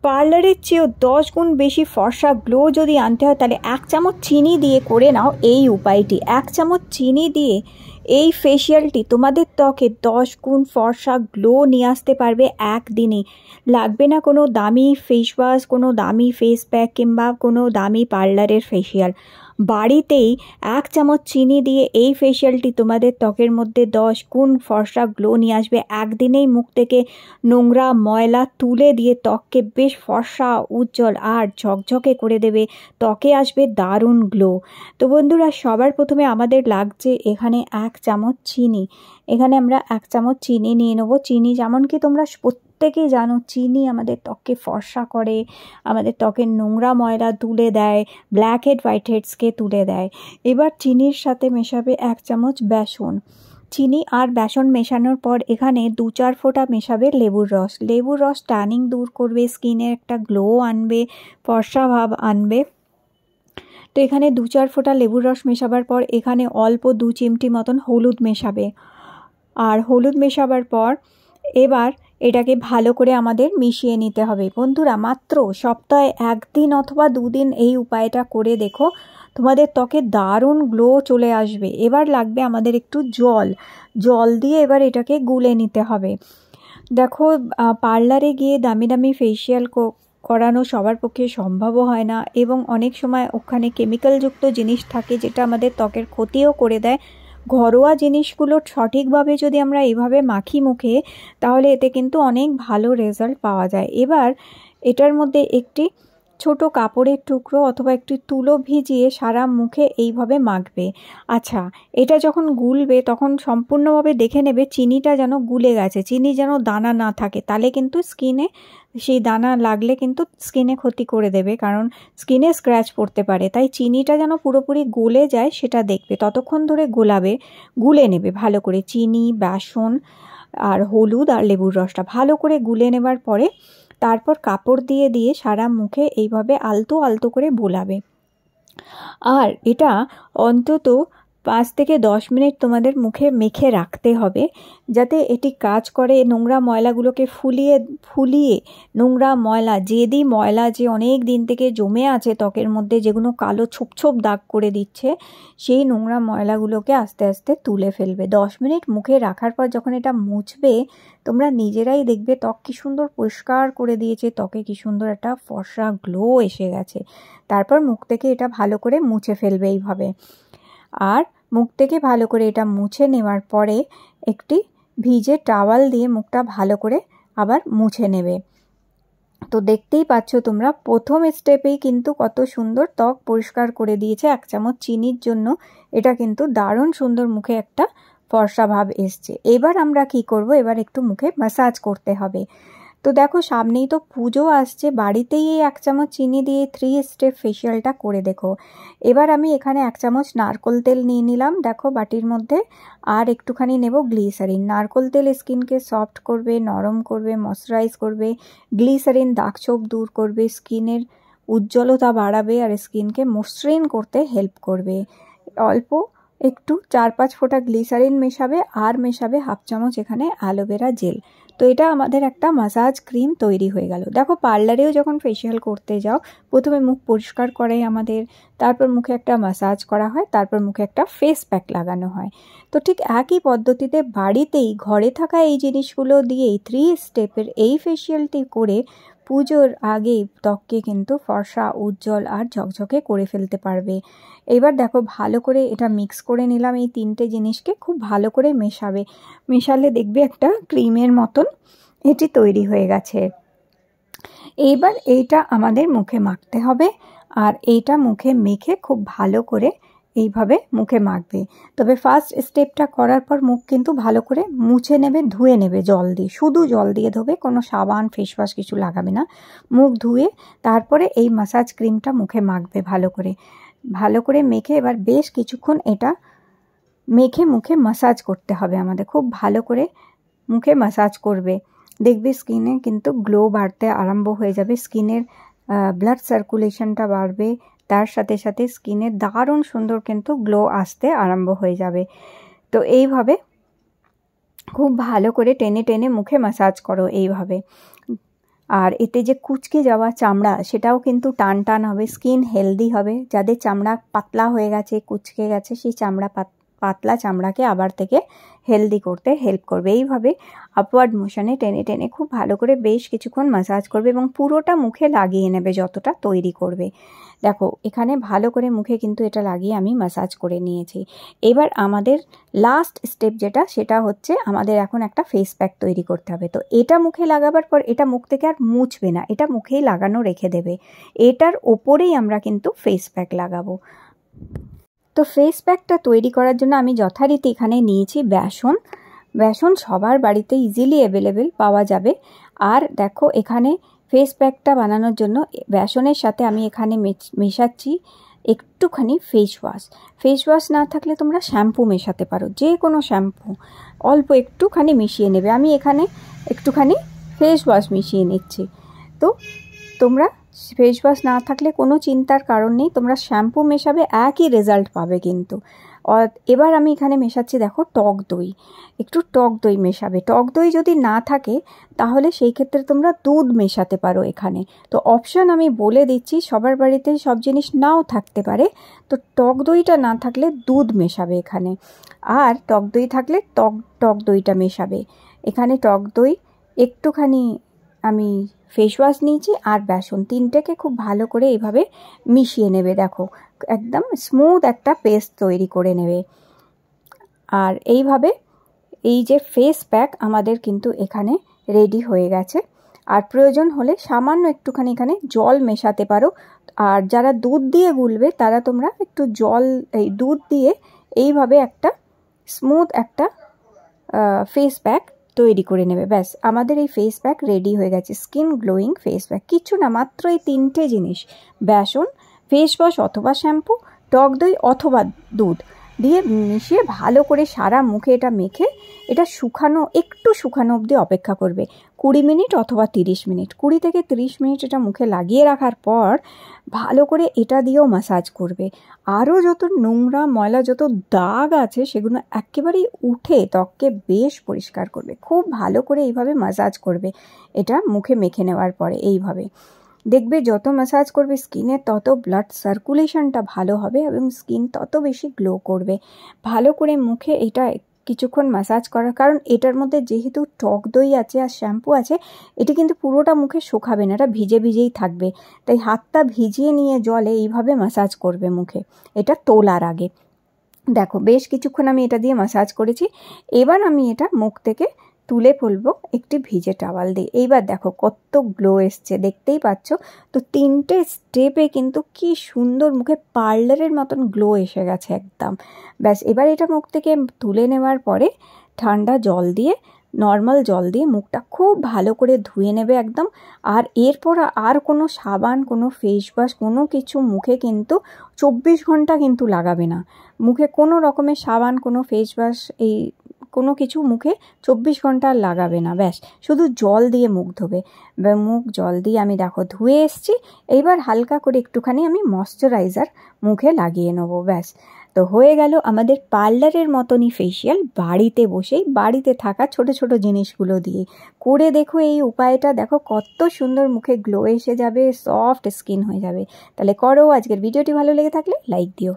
পার্লারের চেয়েও 10 গুণ বেশি ফর্সা গ্লো যদি আনতে হয় তাহলে 1 চামচ চিনি দিয়ে করে নাও এই উপায়টি। 1 চামচ চিনি দিয়ে এই ফেসিয়ালটি তোমাদের ত্বকে 10 গুণ ফর্সা গ্লো নিয়ে আসতে পারবে একদিনে। লাগবে না কোনো দামি ফেস ওয়াশ, কোনো দামি ফেস প্যাক কিংবা কোনো দামি পার্লারের ফেসিয়াল। বাড়িতেই 1 চামচ চিনি দিয়ে এই ফেসিয়ালটি তোমাদের ত্বকের মধ্যে 10 গুণ ফর্সা গ্লো নিয়ে আসবে। একদিনেই মুখ থেকে নোংরা ময়লা তুলে দিয়ে ত্বককে বেশ ফর্সা, উজ্জ্বল আর ঝকঝকে করে দেবে। ত্বকে আসবে দারুণ গ্লো। তো বন্ধুরা, সবার প্রথমে আমাদের লাগছে এখানে 1 চামচ চিনি। এখানে আমরা 1 চামচ চিনি নিয়ে নেবো। চিনি যেমন কি তোমরা প্রত্যেকেই জানো, চিনি আমাদের ত্বককে ফর্সা করে, আমাদের ত্বকের নোংরা ময়লা তুলে দেয়, ব্ল্যাক হেড হোয়াইট হেডসকে তুলে দেয়। এবার চিনির সাথে মেশাবে 1 চামচ বেসন। চিনি আর বেসন মেশানোর পর এখানে 2-4 ফোঁটা মেশাবে লেবুর রস। লেবুর রস ট্যানিং দূর করবে, স্কিনের একটা গ্লো আনবে, ফর্সা ভাব আনবে। তো এখানে 2-4 ফোঁটা লেবুর রস মেশাবার পর এখানে অল্প 2 চিমটি মতন হলুদ মেশাবে। আর হলুদ মেশাবার পর এবার এটাকে ভালো করে আমাদের মিশিয়ে নিতে হবে। বন্ধুরা, মাত্র সপ্তাহে 1 দিন অথবা 2 দিন এই উপায়টা করে দেখো, তোমাদের ত্বকে দারুণ গ্লো চলে আসবে। এবার লাগবে আমাদের একটু জল দিয়ে এবার এটাকে গুলে নিতে হবে। দেখো, পার্লারে গিয়ে দামি দামি ফেসিয়াল করানো সবার পক্ষে সম্ভবও হয় না, এবং অনেক সময় ওখানে কেমিক্যালযুক্ত জিনিস থাকে যেটা আমাদের ত্বকের ক্ষতিও করে দেয়। ঘরোয়া জিনিসগুলো সঠিকভাবে যদি আমরা এইভাবে মাখি মুখে, তাহলে এতে কিন্তু অনেক ভালো রেজাল্ট পাওয়া যায়। এবার এটার মধ্যে একটি ছোট কাপড়ের টুকরো অথবা একটি তুলো ভিজিয়ে সারা মুখে এইভাবে মাখবে। আচ্ছা, এটা যখন গুলবে তখন সম্পূর্ণভাবে দেখে নেবে চিনিটা যেন গুলে গেছে, চিনি যেন দানা না থাকে, তাহলে কিন্তু স্কিনে সেই দানা লাগলে কিন্তু স্কিনে ক্ষতি করে দেবে, কারণ স্কিনে স্ক্র্যাচ পড়তে পারে। তাই চিনিটা যেন পুরোপুরি গলে যায় সেটা দেখবে। ততক্ষণ ধরে গুলে নেবে ভালো করে। চিনি, বেসন আর হলুদ আর লেবুর রসটা ভালো করে গুলে নেবার পরে তারপর কাপড় দিয়ে সারা মুখে এইভাবে আলতো আলতো করে বোলাবে। আর এটা অন্তত 5 থেকে 10 মিনিট তোমাদের মুখে মেখে রাখতে হবে, যাতে এটি কাজ করে নোংরা ময়লাগুলোকে ফুলিয়ে নোংরা ময়লা, জেদি ময়লা যে অনেক দিন থেকে জমে আছে ত্বকের মধ্যে, যেগুলো কালো ছোপ দাগ করে দিচ্ছে, সেই নোংরা ময়লাগুলোকে আস্তে আস্তে তুলে ফেলবে। 10 মিনিট মুখে রাখার পর যখন এটা মুছবে, তোমরা নিজেরাই দেখবে ত্বক কি সুন্দর পরিষ্কার করে দিয়েছে, ত্বকে কি সুন্দর একটা ফর্সা গ্লো এসে গেছে। তারপর মুখ থেকে এটা ভালো করে মুছে ফেলবে এইভাবে। আর মুখ থেকে ভালো করে এটা মুছে নেওয়ার পরে একটি ভিজে টাওয়াল দিয়ে মুখটা ভালো করে আবার মুছে নেবে। তো দেখতেই পাচ্ছ তোমরা, প্রথম স্টেপেই কিন্তু কত সুন্দর ত্বক পরিষ্কার করে দিয়েছে 1 চামচ চিনির জন্য। এটা কিন্তু দারুণ সুন্দর মুখে একটা ফর্সা ভাব এসছে। এবার আমরা কি করব, এবার একটু মুখে ম্যাসাজ করতে হবে। তো দেখো, সামনেই তো পুজো আসছে, বাড়িতেই এই 1 চামচ চিনি দিয়ে 3 স্টেপ ফেসিয়ালটা করে দেখো। এবার আমি এখানে 1 চামচ নারকোল তেল নিয়ে নিলাম দেখো বাটির মধ্যে, আর একটুখানি নেব গ্লিসারিন। নারকোল তেল স্কিনকে সফট করবে, নরম করবে, ময়শ্চারাইজ করবে। গ্লিসারিন দাগ ছোপ দূর করবে, স্কিনের উজ্জ্বলতা বাড়াবে আর স্কিনকে মসৃণ করতে হেল্প করবে। অল্প একটু 4-5 ফোঁটা গ্লিসারিন মেশাবে, আর মেশাবে 1/2 চামচ এখানে অ্যালোভেরা জেল। তো এটা আমাদের একটা মাসাজ ক্রিম তৈরি হয়ে গেল। দেখো, পার্লারেও যখন ফেসিয়াল করতে যাও, প্রথমে মুখ পরিষ্কার করে আমাদের, তারপর মুখে একটা মাসাজ করা হয়, তারপর মুখে একটা ফেস প্যাক লাগানো হয়। তো ঠিক একই পদ্ধতিতে বাড়িতেই ঘরে থাকা এই জিনিসগুলো দিয়েই 3 স্টেপের এই ফেসিয়ালটি করে পুজোর আগেই ত্বককে কিন্তু ফর্সা, উজ্জ্বল আর ঝকঝকে করে ফেলতে পারবে। এবার দেখো, ভালো করে এটা মিক্স করে নিলাম। এই 3টে জিনিসকে খুব ভালো করে মেশালে দেখবে একটা ক্রিমের মতন এটি তৈরি হয়ে গেছে। এইবার এইটা আমাদের মুখে মাখতে হবে, আর এইটা মুখে মেখে খুব ভালো করে এইভাবে মুখে মাখবে। তবে ফার্স্ট স্টেপটা করার পর মুখ কিন্তু ভালো করে মুছে নেবে, ধুয়ে নেবে জল দিয়ে, শুধু জল দিয়ে ধোবে, কোনো সাবান ফেস ওয়াশ কিছু লাগাবে না। মুখ ধুয়ে তারপরে এই মাসাজ ক্রিমটা মুখে মাখবে ভালো করে মেখে এবার বেশ কিছুক্ষণ এটা মেখে মুখে মাসাজ করতে হবে আমাদের। খুব ভালো করে মুখে মাসাজ করবে, দেখবে স্কিনে কিন্তু গ্লো বাড়তে আরম্ভ হয়ে যাবে, স্কিনের ব্লাড সার্কুলেশনটা বাড়বে, তার সাথে সাথে স্কিনে দারুণ সুন্দর কিন্তু গ্লো আসতে আরম্ভ হয়ে যাবে। তো এইভাবে খুব ভালো করে টেনে টেনে মুখে মাসাজ করো এইভাবে। আর এতে যে কুচকে যাওয়া চামড়া সেটাও কিন্তু টান টান হবে, স্কিন হেলদি হবে। যাদের চামড়া পাতলা হয়ে গেছে, কুচকে গেছে, সেই চামড়া পাতলা চামড়াকে আবার থেকে হেলদি করতে হেল্প করবে। এইভাবে আপওয়ার্ড মোশনে টেনে টেনে খুব ভালো করে বেশ কিছুক্ষণ ম্যাসাজ করবে এবং পুরোটা মুখে লাগিয়ে নেবে যতটা তৈরি করবে। দেখো এখানে ভালো করে মুখে কিন্তু এটা লাগিয়ে আমি ম্যাসাজ করে নিয়েছি। এবার আমাদের লাস্ট স্টেপ যেটা, সেটা হচ্ছে আমাদের এখন একটা ফেস প্যাক তৈরি করতে হবে। তো এটা মুখে লাগাবার পর এটা মুখ থেকে আর মুছবে না, এটা মুখেই লাগানো রেখে দেবে। এটার ওপরেই আমরা কিন্তু ফেস প্যাক লাগাবো। তো ফেস প্যাকটা তৈরি করার জন্য আমি যথারীতি এখানে নিয়েছি বেসন। বেসন সবার বাড়িতে ইজিলি অ্যাভেলেবেল পাওয়া যাবে। আর দেখো এখানে ফেস প্যাকটা বানানোর জন্য বেসনের সাথে আমি এখানে মেশাচ্ছি একটুখানি ফেস ওয়াশ। ফেস ওয়াশ না থাকলে তোমরা শ্যাম্পু মেশাতে পারো, যে কোনো শ্যাম্পু অল্প একটুখানি মিশিয়ে নেবে। আমি এখানে একটুখানি ফেস ওয়াশ মিশিয়ে নিচ্ছি। তো তোমরা ফেস ওয়াশ না থাকলে কোনো চিন্তার কারণ নেই, তোমরা শ্যাম্পু মেশাবে, একই রেজাল্ট পাবে কিন্তু। এবার আমি এখানে মেশাচ্ছি দেখো টক দই, একটু টক দই মেশাবে। টক দই যদি না থাকে তাহলে সেই ক্ষেত্রে তোমরা দুধ মেশাতে পারো এখানে। তো অপশান আমি বলে দিচ্ছি, সবার বাড়িতে সব জিনিস নাও থাকতে পারে। তো টক দইটা না থাকলে দুধ মেশাবে এখানে, আর টক দই থাকলে টক দইটা মেশাবে। এখানে টক দই, একটুখানি আমি ফেস ওয়াশ নিয়েছি আর বেসন, তিনটেকে খুব ভালো করে এইভাবে মিশিয়ে নেবে। দেখো একদম স্মুথ একটা পেস্ট তৈরি করে নেবে। আর এইভাবে এই যে ফেস প্যাক আমাদের কিন্তু এখানে রেডি হয়ে গেছে। আর প্রয়োজন হলে সামান্য একটুখানি এখানে জল মেশাতে পারো। আর যারা দুধ দিয়ে গুলবে তারা তোমরা একটু এই দুধ দিয়ে এইভাবে একটা স্মুথ একটা ফেস প্যাক তৈরি করে নেবে। ব্যাস আমাদের এই ফেস প্যাক রেডি হয়ে গেছে, স্কিন গ্লোয়িং ফেস প্যাক। কিছু না, মাত্র এই তিনটে জিনিস, বেসন, ফেস ওয়াশ অথবা শ্যাম্পু, টক দই অথবা দুধ দিয়ে মিশিয়ে ভালো করে সারা মুখে এটা মেখে এটা একটু শুকানো অবধি অপেক্ষা করবে 20 মিনিট অথবা 30 মিনিট। 20 থেকে 30 মিনিট এটা মুখে লাগিয়ে রাখার পর ভালো করে এটা দিয়েও ম্যাসাজ করবে। আরও যত নোংরা ময়লা, যত দাগ আছে সেগুলো একেবারেই উঠে ত্বককে বেশ পরিষ্কার করবে। খুব ভালো করে এইভাবে ম্যাসাজ করবে এটা মুখে মেখে নেওয়ার পরে। এইভাবে দেখবে যত ম্যাসাজ করবে স্কিনে তত ব্লাড সার্কুলেশনটা ভালো হবে এবং স্কিন তত বেশি গ্লো করবে। ভালো করে মুখে এটা কিছুক্ষণ ম্যাসাজ করার, কারণ এটার মধ্যে যেহেতু টক দই আছে আর শ্যাম্পু আছে, এটি কিন্তু পুরোটা মুখে শুকাবে না, এটা ভিজে ভিজেই থাকবে। তাই হাতটা ভিজিয়ে নিয়ে জলে এইভাবে ম্যাসাজ করবে মুখে, এটা তোলার আগে। দেখো বেশ কিছুক্ষণ আমি এটা দিয়ে ম্যাসাজ করেছি। এবার আমি এটা মুখ থেকে তুলে ফেলবো একটি ভিজে টাওয়াল দিয়ে। এইবার দেখো কত গ্লো এসছে, দেখতেই পাচ্ছ। তো তিনটে স্টেপে কিন্তু কি সুন্দর মুখে পার্লারের মতন গ্লো এসে গেছে একদম। ব্যাস এবার এটা মুখ থেকে তুলে নেওয়ার পরে ঠান্ডা জল দিয়ে, নর্মাল জল দিয়ে মুখটা খুব ভালো করে ধুয়ে নেবে একদম। আর এরপর আর কোনো সাবান, কোনো ফেস ওয়াশ, কোনো কিছু মুখে কিন্তু 24 ঘন্টা কিন্তু লাগাবে না। মুখে কোনো রকমের সাবান, কোনো ফেস ওয়াশ, এই কোনো কিছু মুখে 24 ঘন্টা লাগাবে না। ব্যাস শুধু জল দিয়ে মুখ ধোবে। মুখ জল দিয়ে আমি দেখো ধুয়ে এসছি। এইবার হালকা করে একটুখানি আমি ময়শ্চারাইজার মুখে লাগিয়ে নেবো। ব্যাস তো হয়ে গেল আমাদের পার্লারের মতনই ফেসিয়াল, বাড়িতে বসেই, বাড়িতে থাকা ছোট ছোট জিনিসগুলো দিয়ে করে দেখো এই উপায়টা। দেখো কত সুন্দর মুখে গ্লো এসে যাবে, সফট স্কিন হয়ে যাবে। তাহলে করো। আজকের ভিডিওটি ভালো লেগে থাকলে লাইক দিও।